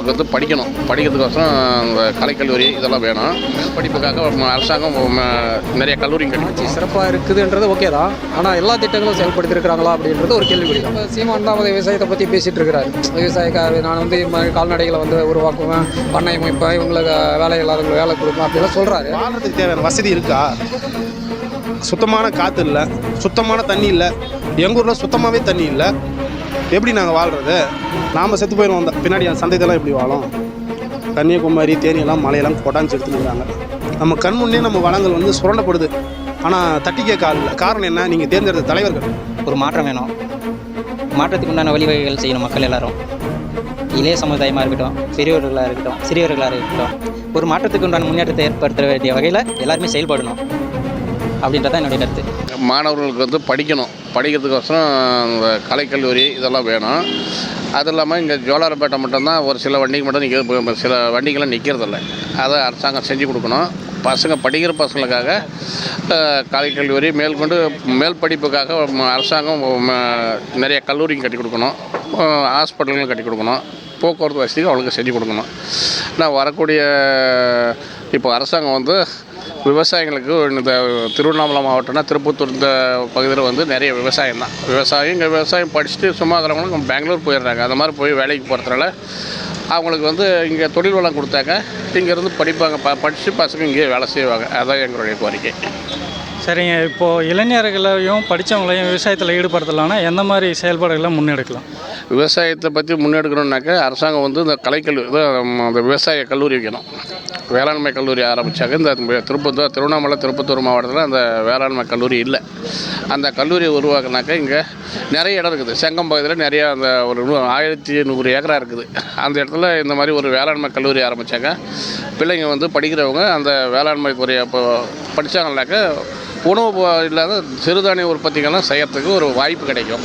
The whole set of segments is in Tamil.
மாணவர்களுக்கு வந்து படிக்கிறதுக்கோசரம் இந்த கலைக்கல்லூரி இதெல்லாம் வேணும். படிப்புக்காக அரசாங்கம் நிறைய கல்லூரி ஆட்சி சிறப்பாக இருக்குதுன்றது ஓகே தான். ஆனால் எல்லா திட்டங்களும் செயல்படுத்தியிருக்கிறாங்களா அப்படின்றது ஒரு கேள்விக்குறி தான். இப்போ சீமான் தான் விவசாயத்தை பற்றி பேசிகிட்டு இருக்கிறாரு. விவசாயக்காரர் நான் வந்து கால்நடைகளை வந்து உருவாக்குவேன், பண்ணை அமைப்பேன், இவங்களுக்கு வேலை இல்லாதவங்களுக்கு வேலை கொடுப்பேன் அப்படிலாம் சொல்கிறாரு. வாழ்றதுக்கு தேவையான வசதி இருக்கா? சுத்தமான காற்று இல்லை, சுத்தமான தண்ணி இல்லை. எங்கள் ஊரில் சுத்தமாகவே தண்ணி இல்லை. எப்படி நாங்கள் வாழ்கிறது? நாம் செத்து போயிடுவோம். பின்னாடி அந்த சந்தையெல்லாம் எப்படி வாழும்? கன்னியாகுமரி தேனியெல்லாம் மலையெல்லாம் கொடாஞ்சு எடுத்துக்கிறாங்க. நம்ம கண் முன்னே நம்ம வளங்கள் வந்து சுரண்டப்படுது. ஆனால் தட்டி கேட்க ஆள் இல்லை. காரணம் என்ன? நீங்கள் தேர்ந்தெடுத்த தலைவர்கள். ஒரு மாற்றம் வேணும். மாற்றத்துக்கு உண்டான வழிவகைகள் செய்யணும் மக்கள் எல்லாரும். இளைய சமுதாயமாக இருக்கட்டும், பெரியவர்களாக இருக்கட்டும், சிறியவர்களாக இருக்கட்டும், ஒரு மாற்றத்துக்கு உண்டான முன்னேற்றத்தை ஏற்படுத்த வேண்டிய வகையில் எல்லாருமே செயல்படணும் அப்படின்றதான் என்னுடைய கருத்து. மாணவர்களுக்கு வந்து படிக்கிறதுக்கோசரம் இந்த கலைக்கல்லூரி இதெல்லாம் வேணும். அது இல்லாமல் இங்கே ஜோலார்பேட்டை மட்டும்தான் ஒரு சில வண்டிக்கு மட்டும் நிற்கிறது, சில வண்டிகள்லாம் நிற்கிறதில்ல. அதை அரசாங்கம் செஞ்சு கொடுக்கணும். படிக்கிற பசங்களுக்காக கலைக்கல்லூரி மேற்கொண்டு மேல் படிப்புக்காக அரசாங்கம் நிறைய கல்லூரியும் கட்டி கொடுக்கணும், ஹாஸ்பிட்டல்களும் கட்டி கொடுக்கணும், போக்குவரத்து வசதிக்கு அவங்களுக்கு செஞ்சு கொடுக்கணும். நான் வரக்கூடிய இப்போ அரசாங்கம் வந்து விவசாயிகளுக்கு இந்த திருவண்ணாமலை மாவட்டம்னா திருப்பத்தூர் இந்த பகுதியில் வந்து நிறைய விவசாயம் தான். இங்கே விவசாயம் படிச்சுட்டு சும்மா இருக்கிறவங்களும் பெங்களூர் போயிடுறாங்க. அந்த மாதிரி போய் வேலைக்கு போகிறதுனால அவங்களுக்கு வந்து இங்கே தொழில் வளம் கொடுத்தாங்க, இங்கேருந்து படிப்பாங்க, படித்து பசங்க இங்கேயே வேலை செய்வாங்க. அதுதான் எங்களுடைய கோரிக்கை. சரிங்க, இப்போது இளைஞர்களையும் படித்தவங்களையும் விவசாயத்தில் ஈடுபடுத்தலாம்னா எந்த மாதிரி செயல்பாடுகளை முன்னெடுக்கலாம்? விவசாயத்தை பற்றி முன்னெடுக்கணுன்னாக்கா அரசாங்கம் வந்து இந்த கலைக்கல்லூரி, அந்த விவசாய கல்லூரி வைக்கணும். வேளாண்மை கல்லூரி ஆரம்பித்தாங்க. இந்த திருப்பத்தூர் மாவட்டத்தில் அந்த வேளாண்மை கல்லூரி இல்லை. அந்த கல்லூரியை உருவாக்குனாக்கா இங்கே நிறைய இடம் இருக்குது. செங்கம் பகுதியில் நிறையா அந்த ஒரு 1100 ஏக்கரா இருக்குது. அந்த இடத்துல இந்த மாதிரி ஒரு வேளாண்மை கல்லூரி ஆரம்பித்தாங்க. பிள்ளைங்க வந்து படிக்கிறவங்க அந்த வேளாண்மை துறையை இப்போ படித்தாங்கனாக்கா உணவு இல்லாத சிறுதானிய உற்பத்திகள்லாம் செய்யறதுக்கு ஒரு வாய்ப்பு கிடைக்கும்.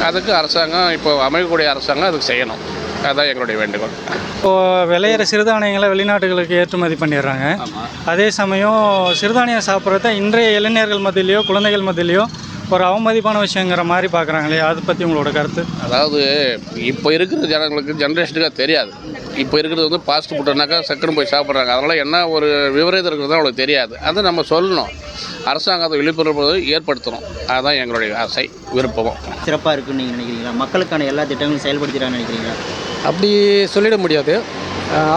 அதுக்கு அரசாங்கம் இப்போ அமைக்கக்கூடிய அரசாங்கம் அதுக்கு செய்யணும். அதுதான் எங்களுடைய வேண்டுகோள். இப்போது விளையிற சிறுதானியங்களை வெளிநாட்டுகளுக்கு ஏற்றுமதி பண்ணிடுறாங்க. அதே சமயம் சிறுதானியம் சாப்பிட்றத இன்றைய இளைஞர்கள் மத்தியிலையோ குழந்தைகள் மத்தியிலையோ ஒரு அவமதிப்பான விஷயங்கிற மாதிரி பார்க்குறாங்களே, அதை பற்றி உங்களோட கருத்து? அதாவது இப்போ இருக்கிற ஜென்ரேஷனுக்கு தெரியாது. இப்போ இருக்கிறது வந்து ஃபாஸ்ட் ஃபுட்டுனாக்கா சக்குன்னு போய் சாப்பிட்றாங்க. அதனால் என்ன ஒரு விவரத்தை இருக்கிறது அவங்களுக்கு தெரியாது. அதை நம்ம சொல்லணும். அரசாங்கம் அதை விழிப்புணர்வு ஏற்படுத்தணும். அதுதான் எங்களுடைய ஆசை, விருப்பமும். சிறப்பாக இருக்குன்னு நீங்கள் நினைக்கிறீங்களா? மக்களுக்கான எல்லா திட்டங்களும் செயல்படுத்திடான்னு நினைக்கிறீங்களா? அப்படி சொல்லிட முடியாது.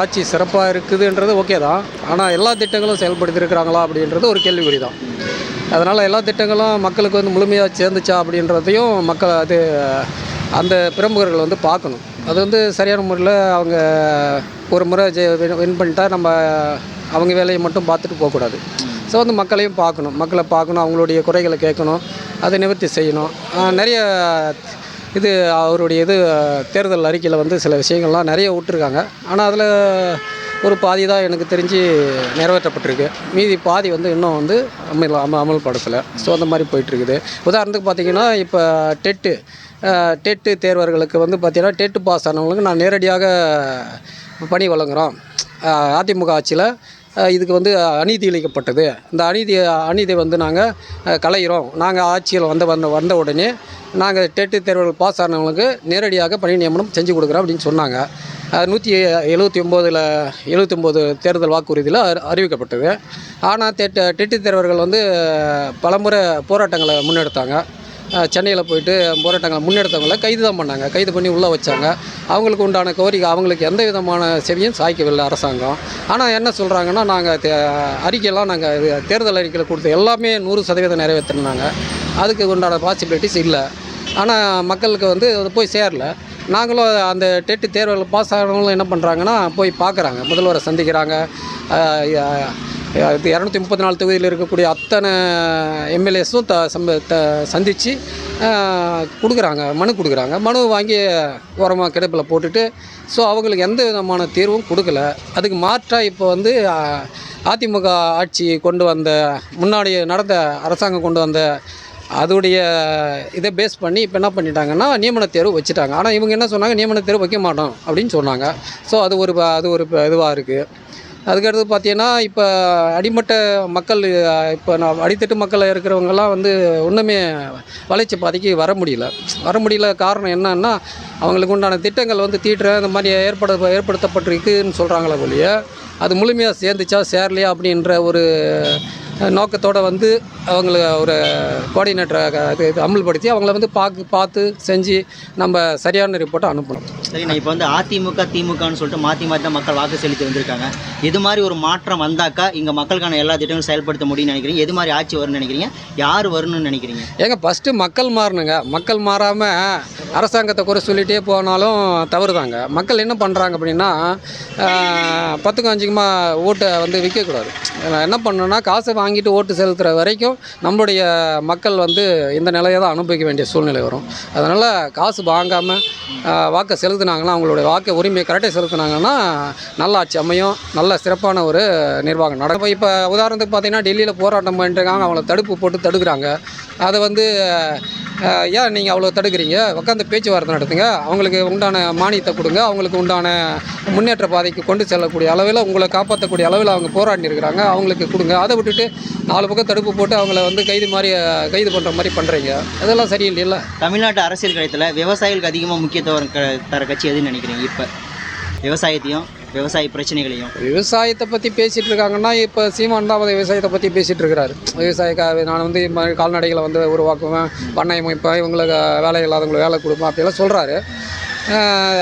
ஆட்சி சிறப்பாக இருக்குதுன்றது ஓகே தான். ஆனால் எல்லா திட்டங்களும் செயல்படுத்தியிருக்கிறாங்களா அப்படின்றது ஒரு கேள்விக்குறி தான். அதனால் எல்லா திட்டங்களும் மக்களுக்கு வந்து முழுமையாக சேர்ந்துச்சா அப்படின்றதையும் மக்கள் அந்த பிரமுகர்கள் வந்து பார்க்கணும். அது வந்து சரியான முறையில் அவங்க ஒரு முறை வின் பண்ணிட்டா நம்ம அவங்க வேலையை மட்டும் பார்த்துட்டு போகக்கூடாது. ஸோ வந்து மக்களையும் மக்களை பார்க்கணும், அவங்களுடைய குறைகளை கேட்கணும், அதை நிவர்த்தி செய்யணும். நிறைய அவருடைய தேர்தல் அறிக்கையில் வந்து சில விஷயங்கள்லாம் நிறைய விட்டுருக்காங்க. ஆனால் அதில் ஒரு பாதி தான் எனக்கு தெரிஞ்சு நிறைவேற்றப்பட்டிருக்கு. மீதி பாதி வந்து இன்னும் வந்து அமல்படுத்தலை. ஸோ அந்த மாதிரி போயிட்டுருக்குது. உதாரணத்துக்கு பார்த்திங்கன்னா இப்போ டெட்டு தேர்வர்களுக்கு வந்து பார்த்திங்கன்னா டெட்டு பாஸ் ஆனவங்களுக்கு நான் நேரடியாக பணி வழங்குகிறோம். அதிமுக ஆட்சியில் இதுக்கு வந்து அநீதி இழைக்கப்பட்டது. இந்த அநீதி வந்து நாங்கள் களைகிறோம். நாங்கள் ஆட்சியில் வந்த உடனே நாங்கள் டெட்டு தேர்வுகள் பாஸ் ஆனவங்களுக்கு நேரடியாக பணி நியமனம் செஞ்சு கொடுக்குறோம் அப்படின்னு சொன்னாங்க. 179 தேர்தல் வாக்குறுதியில் அறிவிக்கப்பட்டது. ஆனால் டெட்டு தேர்வர்கள் வந்து பலமுறை போராட்டங்களை முன்னெடுத்தாங்க. சென்னையில் போயிட்டு போராட்டங்களை முன்னெடுத்தவங்களை கைது தான் பண்ணாங்க. கைது பண்ணி உள்ளே வச்சாங்க. அவங்களுக்கு உண்டான கோரிக்கை அவங்களுக்கு எந்த விதமான செவியும் சாய்க்கவில்லை அரசாங்கம். ஆனால் என்ன சொல்கிறாங்கன்னா நாங்கள் அறிக்கையெல்லாம் நாங்கள் தேர்தல் அறிக்கையில் கொடுத்து எல்லாமே 100% நிறைவேற்றினாங்க. அதுக்கு உண்டான பாசிபிலிட்டிஸ் இல்லை. ஆனால் மக்களுக்கு வந்து அது போய் சேரல. நாங்களும் அந்த டெட்டு தேர்வுகள் பாஸ் ஆகிறவங்களும் என்ன பண்ணுறாங்கன்னா போய் பார்க்குறாங்க, முதல்வரை சந்திக்கிறாங்க. 234 தொகுதியில் இருக்கக்கூடிய அத்தனை எம்எல்ஏஸும் சந்தித்து மனு கொடுக்குறாங்க. மனு வாங்கி ஓரமாக கிடப்பில் போட்டுட்டு ஸோ அவங்களுக்கு எந்த விதமான தீர்வும் கொடுக்கல. அதுக்கு மாற்றாக இப்போ வந்து அதிமுக ஆட்சி கொண்டு வந்த முன்னாடி நடந்த அரசாங்கம் கொண்டு வந்த அதோடைய இதை பேஸ் பண்ணி இப்போ என்ன பண்ணிட்டாங்கன்னா நியமன தேர்வு வச்சுட்டாங்க. ஆனால் இவங்க என்ன சொன்னாங்க, நியமன தேர்வு வைக்க மாட்டோம் அப்படின்னு சொன்னாங்க. ஸோ அது ஒரு இதுவாக இருக்குது. அதுக்கடுத்து பார்த்தீங்கன்னா இப்போ அடிமட்ட மக்கள், இப்போ நான் அடித்தட்டு மக்கள் இருக்கிறவங்கெல்லாம் வந்து ஒன்றுமே வளர்ச்சி பாதைக்கு வர முடியல. காரணம் என்னன்னா அவங்களுக்கு உண்டான திட்டங்கள் வந்து இந்த மாதிரி ஏற்படுத்தப்பட்டிருக்குன்னு சொல்கிறாங்களே ஒழிய அது முழுமையாக சேர்ந்துச்சா சேரலையா அப்படின்ற ஒரு நோக்கத்தோடு வந்து அவங்கள ஒரு கோஆர்டினேட்டரை அமல்படுத்தி அவங்கள வந்து பார்த்து செஞ்சு நம்ம சரியான ரிப்போர்ட்டை அனுப்பணும். சரிண்ணா, இப்போ வந்து அதிமுக திமுகன்னு சொல்லிட்டு மாற்றி தான் மக்கள் வாக்கு செலுத்தி வந்திருக்காங்க. இது மாதிரி ஒரு மாற்றம் வந்தாக்கா இங்கே மக்களுக்கான எல்லா திட்டங்களும் செயல்படுத்த முடியும்னு நினைக்கிறீங்க? எது மாதிரி ஆட்சி வரும்னு நினைக்கிறீங்க? யார் வரணும்னு நினைக்கிறீங்க? ஏங்க ஃபஸ்ட்டு மக்கள் மாறணுங்க. மக்கள் மாறாமல் அரசாங்கத்தை குறை சொல்லிகிட்டே போனாலும் தவறு தாங்க. மக்கள் என்ன பண்ணுறாங்க அப்படின்னா 10க்கும் 5க்குமா ஓட்டை வந்து விற்கக்கூடாது. என்ன பண்ணணும்னா காசை வாங்கிட்டு ஓட்டு செலுத்துகிற வரைக்கும் நம்மளுடைய மக்கள் வந்து இந்த நிலையை தான் அனுபவிக்க வேண்டிய சூழ்நிலை வரும். அதனால் காசு வாங்காமல் வாக்கை செலுத்தினாங்கன்னா, அவங்களுடைய வாக்கு உரிமையை கரெக்டாக செலுத்தினாங்கன்னா நல்ல ஆட்சி அமையும், நல்ல சிறப்பான ஒரு நிர்வாகம் நடக்கும். இப்போ உதாரணத்துக்கு பார்த்திங்கன்னா டெல்லியில் போராட்டம் பண்ணிட்டுருக்காங்க, அவங்கள தடுப்பு போட்டு தடுக்கிறாங்க. அதை வந்து ஏன் நீங்கள் அவ்வளோ தடுக்கிறீங்க, உட்காந்து பேச்சுவார்த்தை நடத்துங்க, அவங்களுக்கு உண்டான மானியத்தை கொடுங்க, அவங்களுக்கு உண்டான முன்னேற்ற பாதைக்கு கொண்டு செல்லக்கூடிய அளவில், உங்களை காப்பாற்றக்கூடிய அளவில் அவங்க போராடி இருக்கிறாங்க, அவங்களுக்கு கொடுங்க. அதை விட்டுட்டு 4 பக்கம் தடுப்பு போட்டு அவங்கள வந்து கைது பண்ணுற மாதிரி பண்ணுறீங்க. அதெல்லாம் சரியில்லைல்ல. தமிழ்நாட்டு அரசியல் களத்தில் விவசாயிகளுக்கு அதிகமாக முக்கியத்துவம் தர கட்சி எதுன்னு நினைக்கிறீங்க? இப்போ விவசாயத்தையும் விவசாய பிரச்சனைகளையும் விவசாயத்தை பற்றி பேசிகிட்டு இருக்காங்கன்னா, இப்போ சீமான் தான் விவசாயத்தை பற்றி பேசிகிட்டு இருக்கிறாரு. நான் வந்து கால்நடைகளை வந்து உருவாக்குவேன், பண்ணை அமைப்பேன், இவங்களுக்கு வேலை இல்லாதவங்களுக்கு வேலை கொடுப்பேன் அப்படிலாம் சொல்கிறாரு.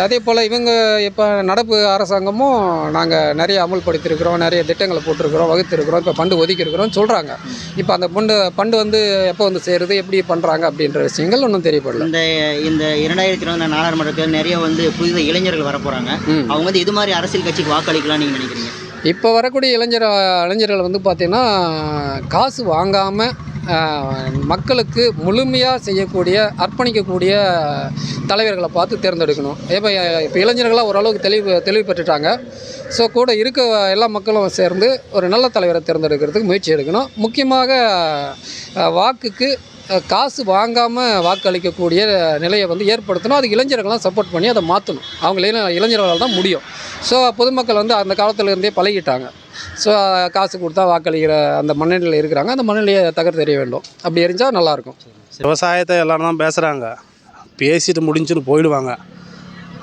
அதே போல் இவங்க இப்போ நடப்பு அரசாங்கமும் நாங்கள் நிறைய அமல்படுத்தியிருக்கிறோம், நிறைய திட்டங்களை போட்டிருக்கிறோம், வகுத்திருக்கிறோம், இப்போ ஃபண்டு ஒதுக்கியிருக்கிறோம்னு சொல்கிறாங்க. இப்போ அந்த ஃபண்டு வந்து எப்போ வந்து சேருது, எப்படி பண்ணுறாங்க அப்படின்ற விஷயங்கள் ஒன்றும் தெரியப்படல. இந்த 2024 நாடாளுமன்றத்தில் நிறைய வந்து புதிய இளைஞர்கள் வர போகிறாங்க. அவங்க வந்து இது மாதிரி அரசியல் கட்சிக்கு வாக்களிக்கலாம் நீங்கள் நினைக்கிறீங்க? இப்போ வரக்கூடிய இளைஞர்கள் வந்து பார்த்திங்கன்னா காசு வாங்காமல் மக்களுக்கு முழுமையாக செய்யக்கூடிய, அர்ப்பணிக்கக்கூடிய தலைவர்களை பார்த்து தேர்ந்தெடுக்கணும். இப்போ இளைஞர்களாக ஓரளவுக்கு தெளிவு பெற்றுட்டாங்க. ஸோ கூட இருக்க எல்லா மக்களும் சேர்ந்து ஒரு நல்ல தலைவரை தேர்ந்தெடுக்கிறதுக்கு முயற்சி எடுக்கணும். முக்கியமாக வாக்குக்கு காசு வாங்காமல் வாக்களிக்கக்கூடிய நிலையை வந்து ஏற்படுத்தணும். அதுக்கு இளைஞர்கள்லாம் சப்போர்ட் பண்ணி அதை மாற்றணும். இளைஞர்களால் தான் முடியும். ஸோ பொதுமக்கள் வந்து அந்த காலத்தில் இருந்தே பழகிட்டாங்க. ஸோ காசு கொடுத்தா வாக்களிக்கிற அந்த மனநிலையில் இருக்கிறாங்க. அந்த மனநிலையை தெரிய வேண்டும். அப்படி இருந்தால் நல்லாயிருக்கும். விவசாயத்தை எல்லோரும் தான் பேசுகிறாங்க, பேசிட்டு முடிஞ்சுன்னு போயிடுவாங்க.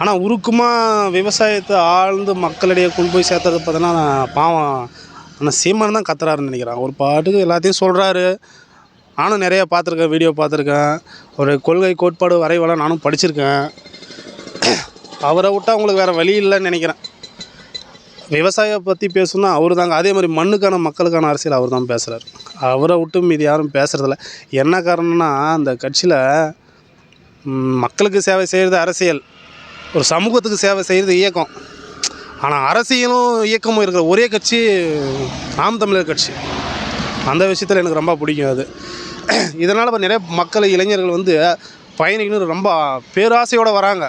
ஆனால் உருக்கமாக விவசாயத்தை ஆழ்ந்து மக்களிடையே கொண்டு போய் சேர்த்தது பார்த்தீங்கன்னா பாவம் ஆனால் சீமான் தான் கத்துறாருன்னு நினைக்கிறாங்க. ஒரு பாட்டுக்கு எல்லாத்தையும் சொல்கிறாரு. நானும் நிறைய பார்த்துருக்கேன், வீடியோ பார்த்துருக்கேன், ஒரு கொள்கை கோட்பாடு வரைவெல்லாம் நானும் படிச்சிருக்கேன். அவரை விட்டால் அவங்களுக்கு வேறு வழி இல்லைன்னு நினைக்கிறேன். விவசாயம் பற்றி பேசணுன்னா அவர் தாங்க. அதே மாதிரி மண்ணுக்கான மக்களுக்கான அரசியல் அவர் தான் பேசுகிறார். அவரை விட்டு மீது யாரும் பேசுகிறதில்ல. என்ன காரணம்னா அந்த கட்சியில் மக்களுக்கு சேவை செய்கிறது அரசியல், ஒரு சமூகத்துக்கு சேவை செய்கிறது இயக்கம். ஆனால் அரசியலும் இயக்கமும் இருக்கிற ஒரே கட்சி நாம் தமிழர் கட்சி. அந்த விஷயத்தில் எனக்கு ரொம்ப பிடிக்கும் அது. இதனால் இப்போ நிறைய மக்கள் இளைஞர்கள் வந்து பயணிக்கணும் ரொம்ப பேராசையோடு வராங்க.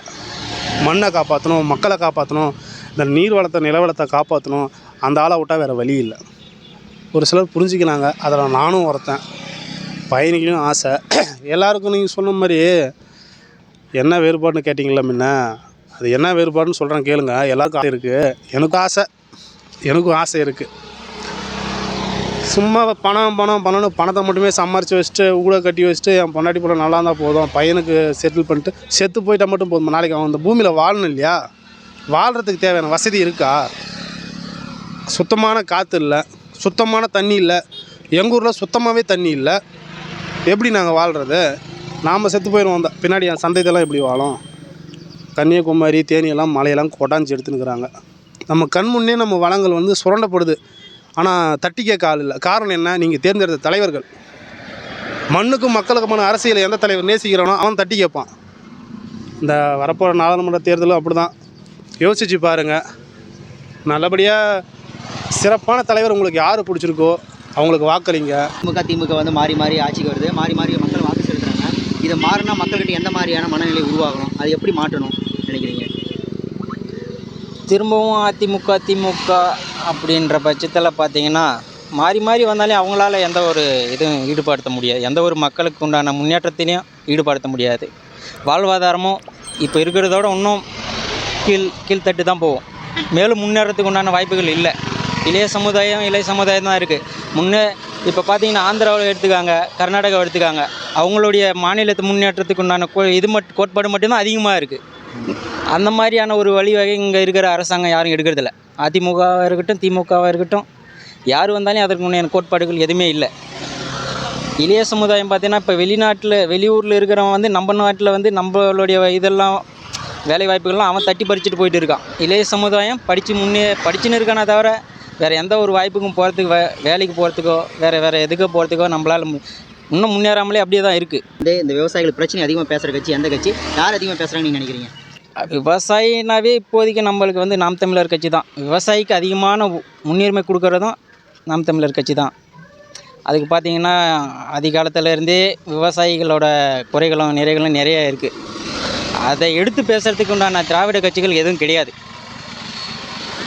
மண்ணை காப்பாற்றணும், மக்களை காப்பாற்றணும், இந்த நீர் வளத்தை நிலவளத்தை காப்பாற்றணும். அந்த ஆளை விட்டால் வேறு வழி இல்லை. ஒரு சிலர் புரிஞ்சுக்கினாங்க, அதில் நானும் ஒருத்தன். பயணிக்கணும் ஆசை எல்லாருக்கும். நீங்கள் சொன்ன மாதிரி என்ன வேறுபாடுன்னு கேட்டிங்களா முன்ன, அது என்ன வேறுபாடுன்னு சொல்கிறேன் கேளுங்க. எல்லாருக்கும் ஆசை இருக்குது, எனக்கும் ஆசை இருக்குது. சும்மா பணம்னு பணத்தை மட்டுமே சம்பாரித்து வச்சுட்டு ஊட கட்டி வச்சுட்டு என் பொண்டாட்டி போல நல்லா இருந்தால் போதும், பையனுக்கு செட்டில் பண்ணிட்டு செத்து போயிட்டால் மட்டும் போதும். நாளைக்கு அவன் அந்த பூமியில் வாழணும் இல்லையா? வாழ்கிறதுக்கு தேவையான வசதி இருக்கா? சுத்தமான காற்று இல்லை, சுத்தமான தண்ணி இல்லை. எங்கள் ஊரில் சுத்தமாகவே தண்ணி இல்லை. எப்படி நாங்கள் வாழ்கிறது? நாம் செத்து போயிடுவோம். பின்னாடி என் சந்தையெல்லாம் எப்படி வாழும்? கன்னியாகுமரி தேனியெல்லாம் மலையெல்லாம் கொட்டாஞ்சி எடுத்துன்னுக்குறாங்க. நம்ம கண் முன்னே நம்ம வளங்கள் வந்து சுரண்டப்படுது. ஆனால் தட்டி கேட்க ஆள் இல்லை. காரணம் என்ன? நீங்கள் தேர்ந்தெடுத்த தலைவர்கள். மண்ணுக்கும் மக்களுக்குமான அரசியலை எந்த தலைவர் நேசிக்கிறானோ அவன் தட்டி கேட்பான். இந்த வரப்போகிற நாடாளுமன்ற தேர்தலும் அப்படி தான். யோசிச்சு பாருங்கள். நல்லபடியாக சிறப்பான தலைவர் உங்களுக்கு யார் பிடிச்சிருக்கோ அவங்களுக்கு வாக்களிங்க. திமுக வந்து மாறி ஆட்சிக்கு வருது, மாறி மக்கள் வாக்கு செலுத்துறாங்க. இதை மாறினா மக்கள்கிட்ட எந்த மாதிரியான மனநிலை உருவாகணும், அது எப்படி மாற்றணும் நினைக்கிறீங்க? திரும்பவும் திமுக அப்படின்ற பட்சத்தில் பார்த்தீங்கன்னா மாறி வந்தாலே அவங்களால எந்த ஒரு இதுவும் ஈடுபடுத்த முடியாது. எந்த ஒரு மக்களுக்கு உண்டான முன்னேற்றத்திலையும் ஈடுபடுத்த முடியாது. வாழ்வாதாரமும் இப்போ இருக்கிறதோட இன்னும் கீழ்த்தட்டு தான் போகும். மேலும் முன்னேறத்துக்கு உண்டான வாய்ப்புகள் இல்லை. இளைய சமுதாயம் தான் இருக்குது. முன்னே இப்போ பார்த்தீங்கன்னா ஆந்திராவில் எடுத்துக்காங்க, கர்நாடகாவை எடுத்துக்காங்க, அவங்களுடைய மாநிலத்து முன்னேற்றத்துக்கு உண்டான கோட்பாடு மட்டும்தான் அதிகமாக இருக்குது. அந்த மாதிரியான ஒரு வழிவகை இங்கே இருக்கிற அரசாங்கம் யாரும் எடுக்கிறதில்ல. அதிமுகவாக இருக்கட்டும், திமுகவாக இருக்கட்டும், யார் வந்தாலும் அதற்கு முன்னே கோட்பாடுகள் எதுவுமே இல்லை. இளைய சமுதாயம் பார்த்தீங்கன்னா இப்போ வெளியூரில் இருக்கிறவன் வந்து நம்ம நாட்டில் வந்து நம்மளுடைய இதெல்லாம் வேலை வாய்ப்புகள்லாம் அவன் தட்டி பறிச்சுட்டு போயிட்டு இருக்கான். இளைய சமுதாயம் படிச்சுன்னு இருக்கானே தவிர வேறு எந்த ஒரு வாய்ப்புக்கும் போகிறதுக்கு வேலைக்கு போகிறதுக்கோ வேறு எதுக்கோ போகிறதுக்கோ நம்மளால் இன்னும் முன்னேறாமலே அப்படியே தான் இருக்குது. இந்த விவசாயிகள் பிரச்சனை அதிகமாக பேசுகிற கட்சி எந்த கட்சி, யார் அதிகமாக பேசுகிறாங்கன்னு நீங்கள் நினைக்கிறீங்க? விவசாயினாவே இப்போதைக்கு நம்மளுக்கு வந்து நாம் தமிழர் கட்சி தான். விவசாயிக்கு அதிகமான முன்னுரிமை கொடுக்குறதும் நாம் தமிழர் கட்சி தான். அதுக்கு பார்த்திங்கன்னா அதிகாலத்திலேருந்தே விவசாயிகளோட குறைகளும் நிறைகளும் நிறைய இருக்குது. அதை எடுத்து பேசுகிறதுக்கு உண்டான திராவிட கட்சிகள் எதுவும் கிடையாது.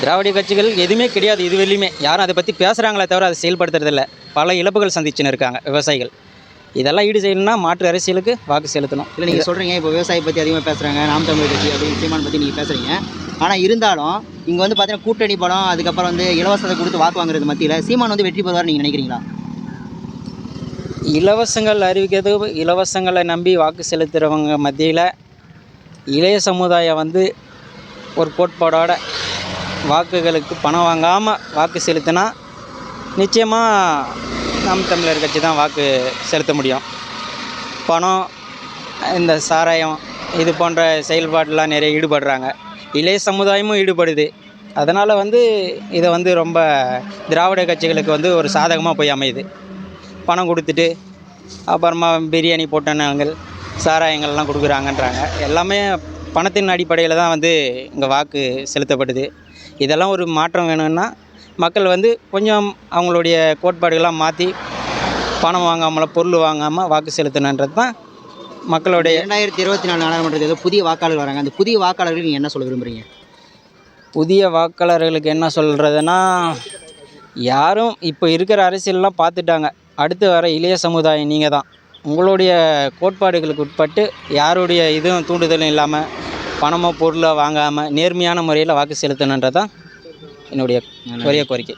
திராவிட கட்சிகள் எதுவுமே கிடையாது. இது வெளியுமே யாரும் அதை பற்றி பேசுகிறாங்களே தவிர அதை செயல்படுத்துறதில்ல. பல இழப்புகள் சந்திச்சுன்னு இருக்காங்க விவசாயிகள். இதெல்லாம் ஈடு செய்யணும்னா மாற்று அரசியலுக்கு வாக்கு செலுத்தணும். இல்லை, நீங்கள் சொல்கிறீங்க இப்போ விவசாயி பற்றி அதிகமாக பேசுகிறாங்க, நாம் தமிழர் கட்சி அப்படின்னு சீமான் பற்றி நீங்கள் பேசுகிறீங்க. ஆனால் இருந்தாலும் இங்கே வந்து பார்த்தீங்கன்னா கூட்டணி படம், அதுக்கப்புறம் வந்து இலவசத்தை கொடுத்து வாக்கு வாங்குறது மத்தியில் சீமான் வந்து வெற்றி பெறுவார் நீங்கள் நினைக்கிறீங்களா? இலவசங்கள் அறிவிக்கிறது, இலவசங்களை நம்பி வாக்கு செலுத்துகிறவங்க மத்தியில் இளைய சமுதாயம் வந்து ஒரு கோட்பாடோட வாக்குகளுக்கு பணம் வாங்காமல் வாக்கு செலுத்தினா நிச்சயமாக நாம் தமிழர் கட்சி தான் வாக்கு செலுத்த முடியும். பணம், இந்த சாராயம், இது போன்ற செயல்பாடெலாம் நிறைய ஈடுபடுறாங்க. இளைய சமுதாயமும் ஈடுபடுது. அதனால் வந்து இதை வந்து ரொம்ப திராவிட கட்சிகளுக்கு வந்து ஒரு சாதகமாக போய் அமையுது. பணம் கொடுத்துட்டு அப்புறமா பிரியாணி போட்டனங்கள், சாராயங்கள்லாம் கொடுக்குறாங்கன்றாங்க. எல்லாமே பணத்தின் அடிப்படையில் தான் வந்து இங்கே வாக்கு செலுத்தப்படுது. இதெல்லாம் ஒரு மாற்றம் வேணும்னா மக்கள் வந்து கொஞ்சம் அவங்களுடைய கோட்பாடுகள்லாம் மாற்றி பணம் வாங்காமல், பொருள் வாங்காமல் வாக்கு செலுத்தணுன்றது தான் மக்களுடைய. 2024 நாடாளுமன்ற தேர்தல் புதிய வாக்காளர்கள் வராங்க. அந்த புதிய வாக்காளர்களுக்கு நீங்கள் என்ன சொல்ல விரும்புகிறீங்க? புதிய வாக்காளர்களுக்கு என்ன சொல்கிறதுனா, யாரும் இப்போ இருக்கிற அரசியல்லாம் பார்த்துட்டாங்க. அடுத்து வர இளைய சமுதாயம் நீங்கள் தான். உங்களுடைய கோட்பாடுகளுக்கு உட்பட்டு யாருடைய இதுவும் தூண்டுதலும் இல்லாமல் பணமோ பொருளோ வாங்காமல் நேர்மையான முறையில் வாக்கு செலுத்தணுன்றது தான் என்னுடைய ஒரே கோரிக்கை.